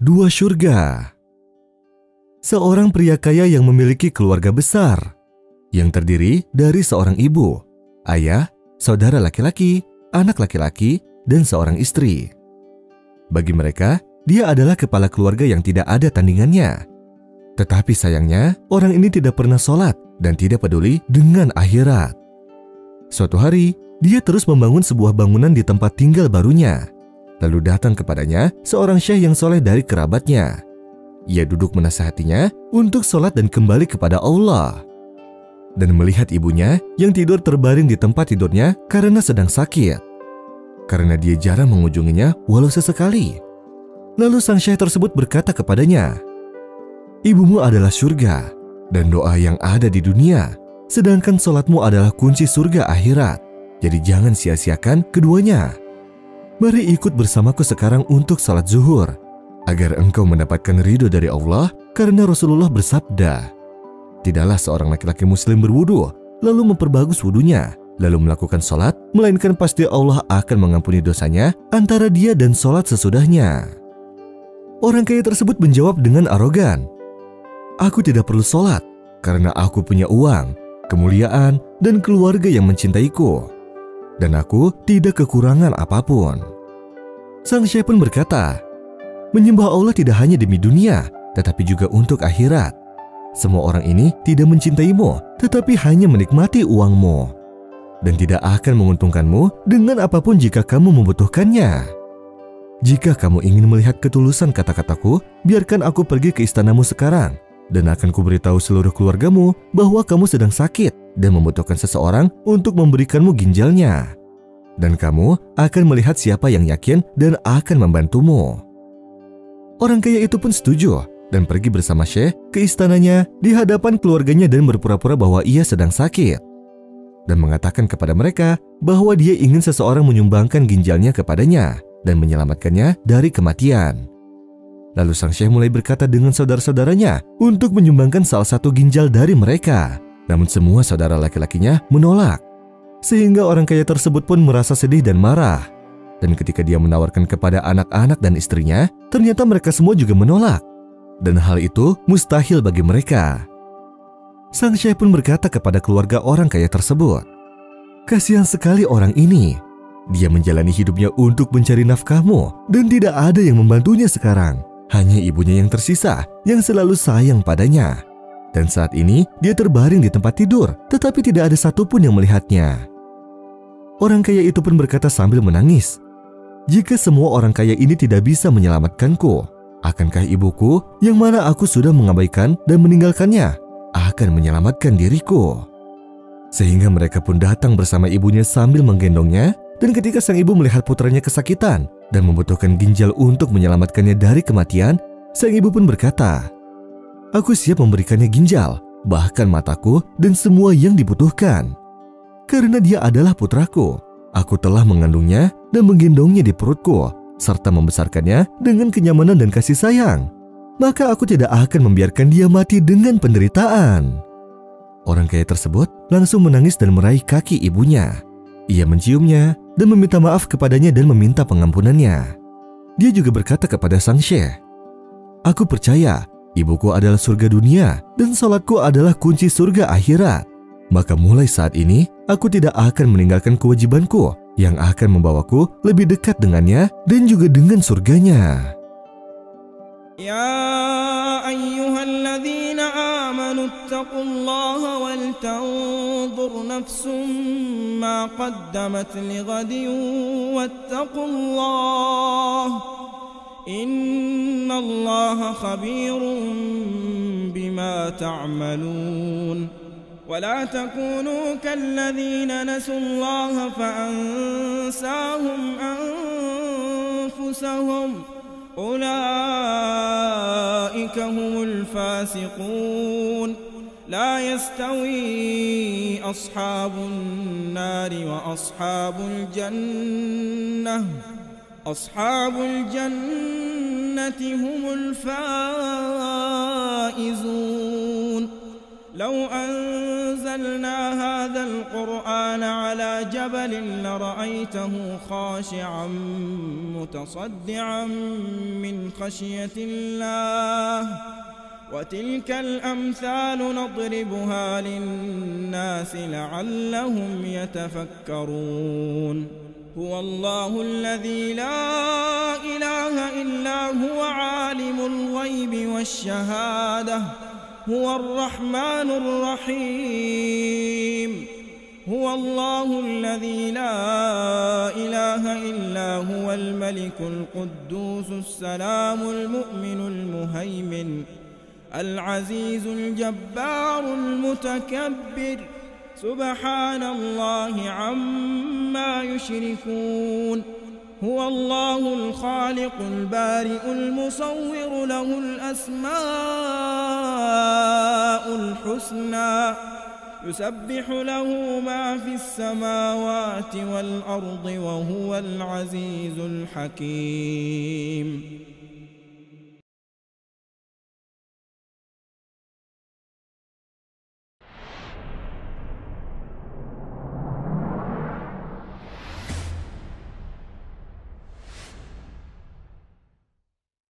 Dua surga. Seorang pria kaya yang memiliki keluarga besar yang terdiri dari seorang ibu, ayah, saudara laki-laki, anak laki-laki, dan seorang istri. Bagi mereka, dia adalah kepala keluarga yang tidak ada tandingannya. Tetapi sayangnya, orang ini tidak pernah sholat dan tidak peduli dengan akhirat. Suatu hari, dia terus membangun sebuah bangunan di tempat tinggal barunya. Lalu datang kepadanya seorang syekh yang soleh dari kerabatnya. Ia duduk menasihatinya untuk sholat dan kembali kepada Allah. Dan melihat ibunya yang tidur terbaring di tempat tidurnya karena sedang sakit. Karena dia jarang mengunjunginya walau sesekali. Lalu sang syekh tersebut berkata kepadanya, "Ibumu adalah surga dan doa yang ada di dunia, sedangkan sholatmu adalah kunci surga akhirat. Jadi jangan sia-siakan keduanya. Mari ikut bersamaku sekarang untuk sholat zuhur, agar engkau mendapatkan ridho dari Allah, karena Rasulullah bersabda, tidaklah seorang laki-laki muslim berwudu, lalu memperbagus wudunya, lalu melakukan sholat, melainkan pasti Allah akan mengampuni dosanya antara dia dan sholat sesudahnya." Orang kaya tersebut menjawab dengan arogan, "Aku tidak perlu sholat, karena aku punya uang, kemuliaan, dan keluarga yang mencintaiku. Dan aku tidak kekurangan apapun." Sang syekh pun berkata, "Menyembah Allah tidak hanya demi dunia, tetapi juga untuk akhirat. Semua orang ini tidak mencintaimu, tetapi hanya menikmati uangmu. Dan tidak akan menguntungkanmu dengan apapun jika kamu membutuhkannya. Jika kamu ingin melihat ketulusan kata-kataku, biarkan aku pergi ke istanamu sekarang, dan akan kuberitahu seluruh keluargamu bahwa kamu sedang sakit dan membutuhkan seseorang untuk memberikanmu ginjalnya. Dan kamu akan melihat siapa yang yakin dan akan membantumu." Orang kaya itu pun setuju dan pergi bersama syekh ke istananya di hadapan keluarganya dan berpura-pura bahwa ia sedang sakit. Dan mengatakan kepada mereka bahwa dia ingin seseorang menyumbangkan ginjalnya kepadanya dan menyelamatkannya dari kematian. Lalu sang syekh mulai berkata dengan saudara-saudaranya untuk menyumbangkan salah satu ginjal dari mereka. Namun semua saudara laki-lakinya menolak. Sehingga orang kaya tersebut pun merasa sedih dan marah. Dan ketika dia menawarkan kepada anak-anak dan istrinya, ternyata mereka semua juga menolak. Dan hal itu mustahil bagi mereka. Sang syekh pun berkata kepada keluarga orang kaya tersebut, "Kasihan sekali orang ini. Dia menjalani hidupnya untuk mencari nafkahmu dan tidak ada yang membantunya sekarang. Hanya ibunya yang tersisa yang selalu sayang padanya. Dan saat ini dia terbaring di tempat tidur, tetapi tidak ada satupun yang melihatnya." Orang kaya itu pun berkata sambil menangis, "Jika semua orang kaya ini tidak bisa menyelamatkanku, akankah ibuku yang mana aku sudah mengabaikan dan meninggalkannya akan menyelamatkan diriku?" Sehingga mereka pun datang bersama ibunya sambil menggendongnya. Dan ketika sang ibu melihat putranya kesakitan dan membutuhkan ginjal untuk menyelamatkannya dari kematian, sang ibu pun berkata, "Aku siap memberikannya ginjal, bahkan mataku dan semua yang dibutuhkan. Karena dia adalah putraku, aku telah mengandungnya dan menggendongnya di perutku, serta membesarkannya dengan kenyamanan dan kasih sayang. Maka aku tidak akan membiarkan dia mati dengan penderitaan." Orang kaya tersebut langsung menangis dan meraih kaki ibunya. Ia menciumnya dan meminta maaf kepadanya dan meminta pengampunannya. Dia juga berkata kepada sang syekh, "Aku percaya ibuku adalah surga dunia dan salatku adalah kunci surga akhirat. Maka mulai saat ini aku tidak akan meninggalkan kewajibanku yang akan membawaku lebih dekat dengannya dan juga dengan surganya." Ya ayyuhalladzina amanu ittaqullaha wal tanzur nafsum ma qaddamat lighadin wattaqullaha innallaha khabirun bima ta'malun. ولا تكونوا كالذين نسوا الله فأنساهم أنفسهم أولئك هم الفاسقون. لا يستوي أصحاب النار وأصحاب الجنة أصحاب الجنة هم الفائزون. لو أنزلنا هذا القرآن على جبل لرأيته خاشعا متصدعا من خشية الله وتلك الأمثال نضربها للناس لعلهم يتفكرون هو الله الذي لا إله إلا هو عالم الغيب والشهادة هو الرحمن الرحيم هو الله الذي لا إله إلا هو الملك القدوس السلام المؤمن المهيمن العزيز الجبار المتكبر سبحان الله عما يشركون هو الله الخالق البارئ المصور له الأسماء الحسنى يسبح له ما في السماوات والأرض وهو العزيز الحكيم